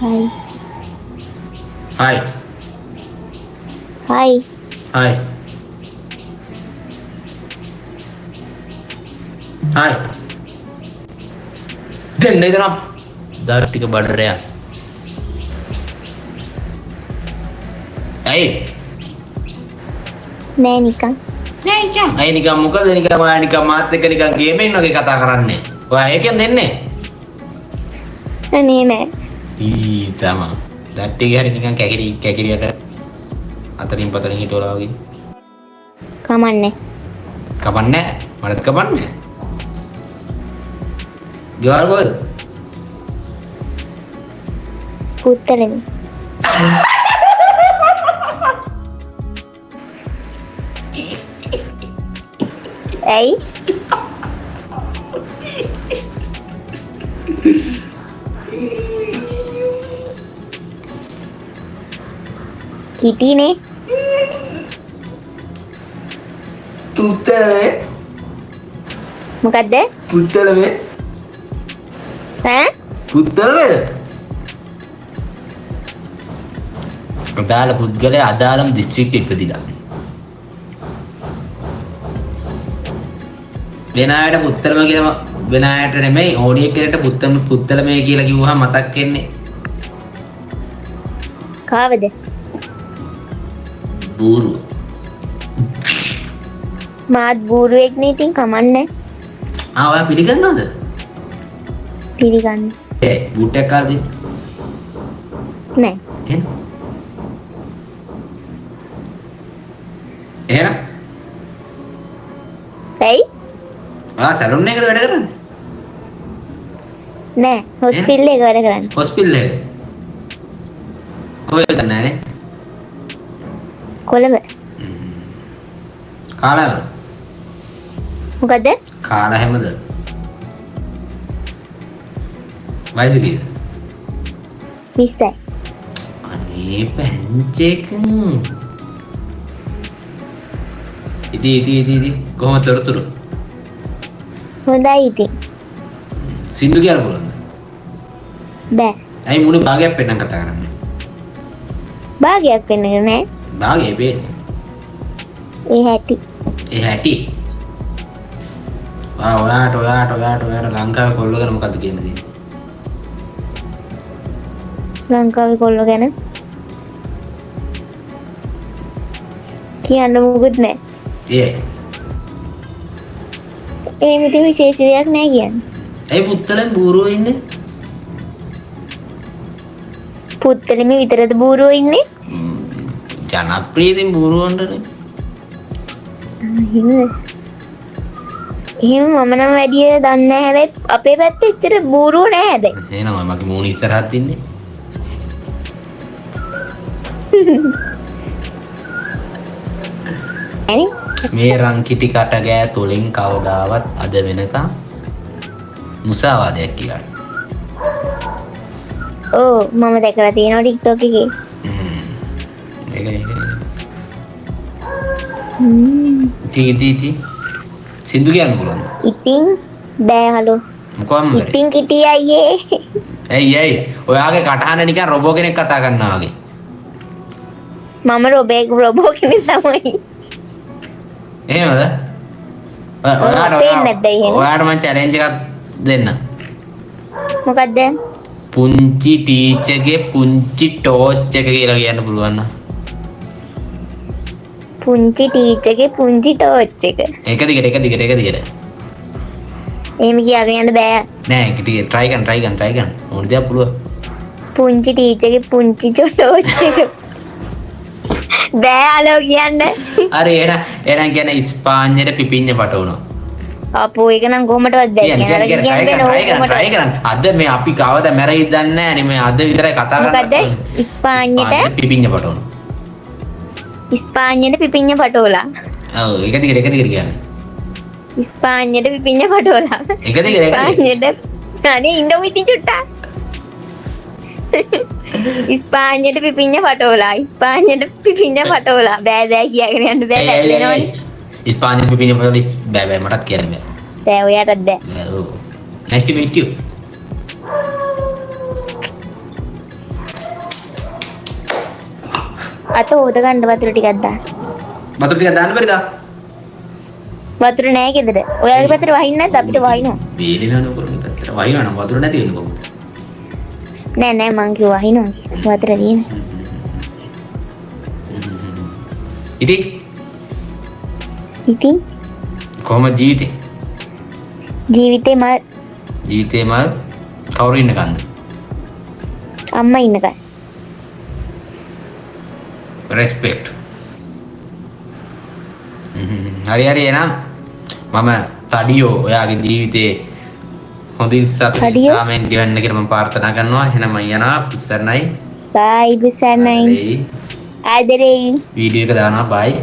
Hi. Hi. Hi. Hi. Hi. දෙන්න ඉතනම් දාර ටික බඩරයා. ඇයි? නෑ නිකන්. ඇයි නිකන් මොකද නිකන් ඔයා නිකන් මාත් එක්ක නිකන් ගේමින් වගේ කතා කරන්නේ. ඔයා ඒකෙන් දෙන්නේ? අනේ නෑ. ඊ තමා. දාර ටික හරි නිකන් කැකිරියට අතරින් පතරින් හිටවලා වගේ. කමන්නේ. කපන්නේ මටත් කපන්නේ. ගෙවල් කොහෙද? පුත්තලෙමි. ඇයි? කිටිනේ. පුත්තලේ. මොකද්ද? පුත්තලේ. ඈ? පුත්තලේ. අදාළ පුද්ගලයා අදාළම දිස්ත්‍රික්කෙ ඉපදිලා. වෙන අයට පුත්තලම කියලා වෙන අයට නෙමෙයි ඕනිය කෙනෙක්ට පුත්තලමේ කියලා කිව්වහම මතක් වෙන්නේ කාවද? බූරු. මාත් බූරුවෙක් නේ ඉතින් කමන්නේ. ඔයා පිළිගන්නවද? පිළිගන්න. බූට්ටයක් කාලා දෙන්න. නෑ. එහෙනම් ඇයි? සැලුන් එකද වැඩ කරන්නේ? නෑ හොස්පිටල් එක වැඩ කරන්නේ. හොස්පිටල් එක. කොහෙද නැනේ? කොළඹ. කාලාවද? මොකද්ද? කාලා හැමද? වයස කීයද? 20යි. අනේ පැංචෙක්. ඉති කොහොමද තොරතුරු? හොඳයි ඉතින්. සින්දු කියන්න පුළුවන්ද? බෑ. ඇයි මුණි භාගයක් පෙන්නන් කතා කරන්නේ? භාගයක් වෙන්න නෑ. භාගය පේන්නේ. ඒ හැටි. ඒ හැටි. ඔයාට ලංකාවේ කොල්ලෝ ගැන මොකද්ද කියන්න තියෙන්නේ? ලංකාවේ කොල්ලෝ ගැන කියන්න මොකුත් නෑ. ඒ මිති විශේෂ දෙයක් නෑ කියන්නේ. ඇයි පුත්තලෙන් බූරුවෝ ඉන්නේ? පුත්තලෙම විතරද බූරුවෝ ඉන්නේ? ජනප්‍රියදින් බූරුවන්ටනේ. එහෙම මම නම් වැඩිය දන්නේ නැහැ. හැබැයි අපේ පැත්තේ එච්චර බූරුවෝ නෑ හැබැයි. එහෙනම් මගේ මූණ ඉස්සරහත් ඉන්නේ. ඇනි? මේ රංකිටි කට ගෑ තුලින් කවදාවත් අද වෙනකම් මුසාවාදයක් කියලා. ඕ මම දැකලා තියෙනවා TikTok එකේ. ඉති සින්දු කියන්න පුළුවන්ද? ඉතින් බෑ හලෝ. මොකක්ද? ඉතින් කිටි අයියේ. ඇයි ඔයාගේ කටහඬ නිකන් රොබෝ කෙනෙක් කතා කරනවා වගේ. මම රොබෝ කෙනෙක් තමයි. එහෙමද? ඔයාට මම චැලෙන්ජ් එකක් දෙන්න. මොකද්ද? පුංචි ටීචර්ගේ පුංචි ටෝච් එක කියලා කියන්න පුළුවන් නම්. පුංචි ටීචර්ගේ පුංචි ටෝච් එක. එක දිගට. එහෙම කියාගෙන යන්න බෑ. නෑ ඒක ටික try කරන්න. ඕන දෙයක් පුළුවන්. පුංචි ටීචර්ගේ පුංචි ටෝච් එක. බෑ අලෝ කියන්න. හරි එහෙනම් කියන්නේ ඉස්පාඤ්ඤයට පිපිඤ්ඤ පටවනවා. අපෝ ඒක නම් කොහොමදවත් බෑ try කරන්න. අද මේ අපි කවද මැරෙයිද දන්නේ නැහැ නේ මේ අද විතරයි කතා කරන්නේ. මොකද්ද? ඉස්පාඤ්ඤයට පිපිඤ්ඤ පටවනවා. ඉස්පාඤ්ඤයට පිපිඤ්ඤ පටෝලා. ඔව් එක දිගට කියන්නේ. ඉස්පාඤ්ඤයට පිපිඤ්ඤ පටෝලා. එක දිගට. ඉස්පාඤ්ඤයට අනේ ඉන්න ඉතින් චුට්ටක්. ඉස්පාඤ්ඤයට පිපිඤ්ඤ පටෝලා. බෑ කියාගෙන යන්න බෑ වැටෙනවනේ. ඉස්පාඤ්ඤයට පිපිඤ්ඤ පටෝලා බෑ මටත් කියන්න බෑ. බෑ ඔයාටත් බෑ. ඔව්. Nice to meet you. අත හොද ගන්න වතුර ටිකක් දාන්න. වතුර ටිකක් දාන්න බැරිද? වතුර නෑ ගෙදර. ඔයාලගේ පැත්තට වහින්නේ නැද්ද? අපිට වහිනවා. වේලිනවනේ ඔයගොල්ලෝ පැත්තට. වහිනවා නම් වතුර නැති වෙන්නේ කොහොමද? නෑ නෑ මං කිව්වා වහිනවා කියලා. වතුර තියෙනවා. ඉතින් ඉතින් කොහොමද ජීවිතේ? ජීවිතේ මල් ජීවිතේ මල් කවුරු ඉන්නකන්ද? අම්මා ඉන්නකයි. රෙස්පෙක්ට්. හරි හරි එහෙනම් මම තඩියෝ ඔයාගේ ජීවිතේ හොඳින් සතුටින් තඩියෝ? සාමෙන් ගෙවන්න කියලා මම ප්‍රාර්ථනා කරනවා. එහෙනම් මම යනවා. ඉස්සරණයි. බයි බුසන්නයි. ආදරේ. වීඩියෝ එක දානවා. බයි.